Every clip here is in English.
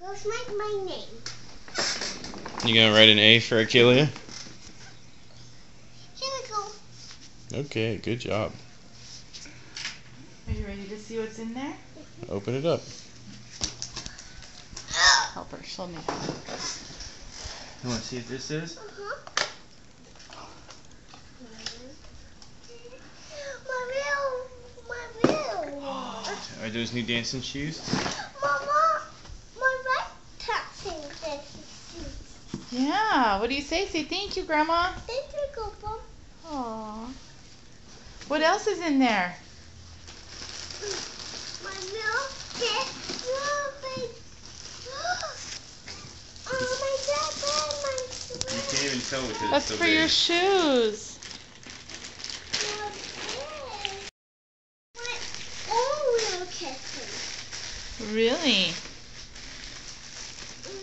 Let's write my name. You gonna write an A for Akelia? Here we go. Okay, good job. Are you ready to see what's in there? Open it up. Help her, show me. You wanna see what this is? My real one. Are those new dancing shoes? Mama, my right touching this. Yeah, what do you say? Say thank you, Grandma. Thank you, Grandpa. Aww. What else is in there? My real kid. Oh, my dad, my You can't even tell because That's it's so for big. your shoes. My own little kitten. Really?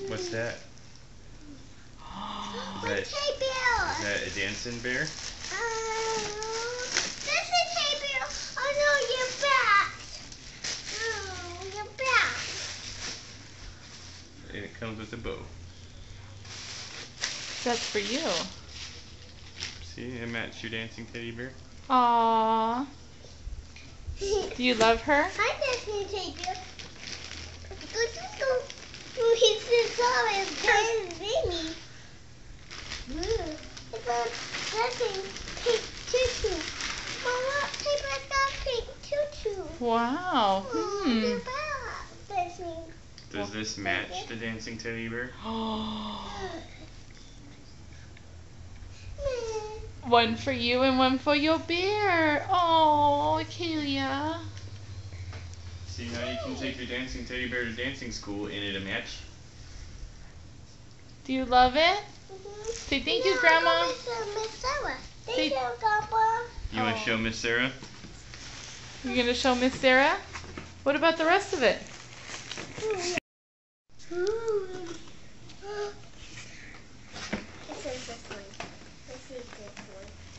What's that? My Is teddy bear. that a dancing bear? This is teddy bear. Oh no, you're back. Oh, you're back. And it comes with a bow. That's for you. See, it matched your dancing teddy bear. Aww. Do you love her? Hi, Disney teddy bear. Go. He's so his baby. It's a dancing pink tutu. Mama, teddy bear's got pink tutu. Wow. Oh, you're back, Disney. Does this match the dancing teddy bear? One for you and one for your bear. Oh, Akelia. See how you can take your dancing teddy bear to dancing school and it'll match? Do you love it? Say thank you, Grandma. Miss Sarah. Thank Say- you, Grandpa. You want to show Miss Sarah? You're going to show Miss Sarah? What about the rest of it?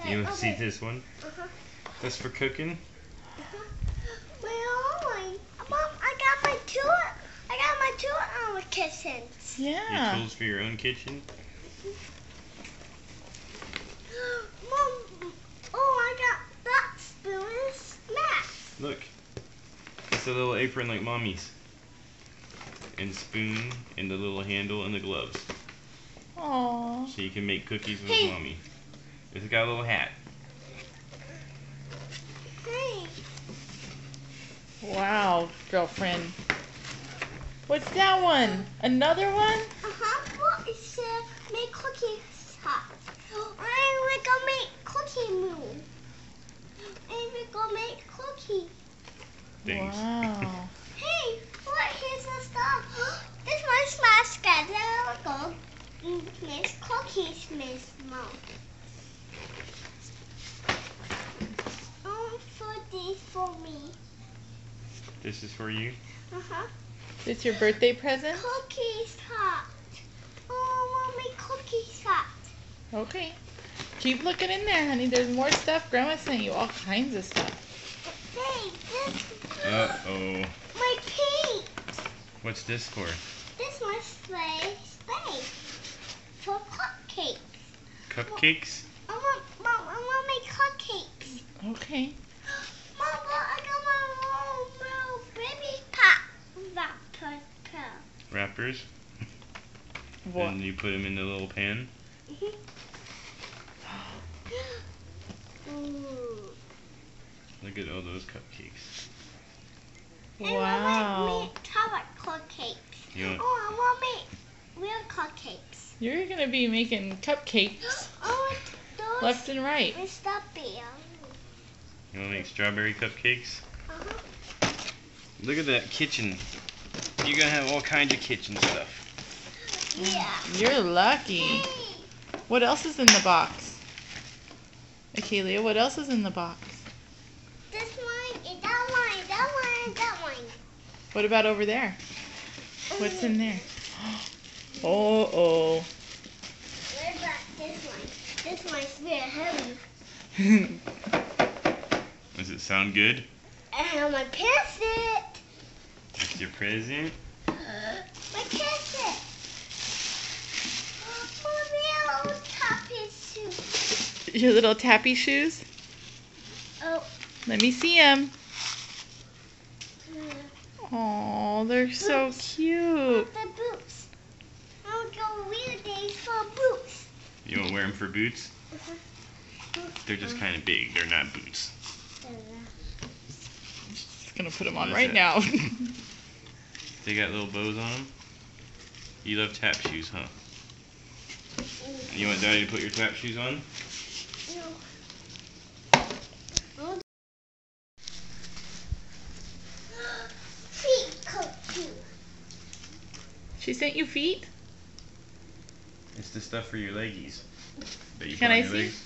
You want to see this one? That's for cooking? Mom, I got my two kittens. Your Yeah. tools for your own kitchen? Mom, I got that spoon and snacks. Look. It's a little apron like Mommy's. And spoon, and the little handle, and the gloves. Aww. So you can make cookies with Hey. Mommy. It's got a little hat. Hey. Wow, girlfriend. What's that one? Another one? What it said make cookies hot. And we're gonna make cookie moon. And we're gonna make cookie. Things. Wow. Hey, what is the stuff? This one's my schedule. Go Miss Cookies, Miss Mom. For this for me. This is for you? This your birthday present? Cookies hot. Oh, Mommy, cookies hot. Okay. Keep looking in there, honey. There's more stuff. Grandma sent you all kinds of stuff. Hey, this Uh-oh. my paint. What's this for? This one's space for cupcakes. Cupcakes? I want to make cupcakes. Okay. Mama, I got my little baby pop wrapper. Wrappers? What? And you put them in the little pan? Ooh. Look at all those cupcakes. And I Wow. want to make chocolate cupcakes. You want, Oh, I want to make real cupcakes. You're going to be making cupcakes Oh, those left and right. is the beer. you want to make strawberry cupcakes? Uh-huh. Look at that kitchen. You're going to have all kinds of kitchen stuff. Yeah. You're lucky. Hey, What else is in the box? Akelia, what else is in the box? this one and that one, that one, and that one. What about over there? What's in there? Oh, What about this one? This one's very heavy. oh. Does it sound good? And my parents it. That's your present? My parents Your little tappy shoes? Oh. Let me see them. Oh, they're so cute. The boots. I'll go wear these for boots. You want to wear them for boots? They're just kind of big. They're not boots. Just gonna put them on What is right it? now. They got little bows on them. You love tap shoes, huh? You want Daddy to put your tap shoes on? No. Feet coat too. She sent you feet? It's the stuff for your leggies. That you Can put on I your see? legs.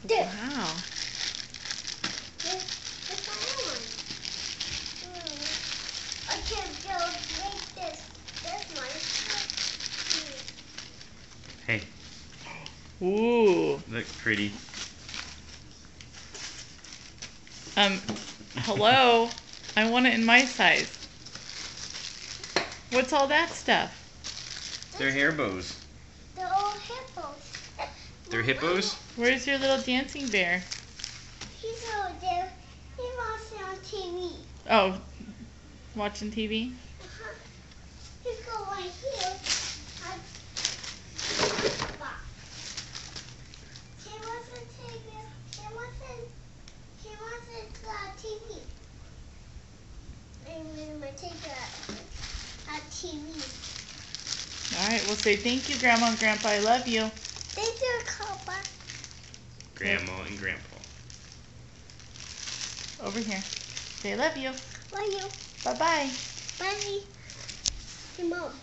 This. Wow. This one. I can go make this one. Hey, Ooh. look pretty. Hello. I want it in my size. What's all that stuff? They're hair bows. They're all hippos. They're hippos? Where's your little dancing bear? He's over there. He wants it on TV. Oh, watching TV? He's go right here. He wasn't TV. He wasn't TV. I'm gonna take a TV. All right, we'll say thank you, Grandma and Grandpa. I love you. Thank you, Papa. Grandma and Grandpa. Over here. Say love you. Love you. Bye-bye. Bye. Hey, Mom.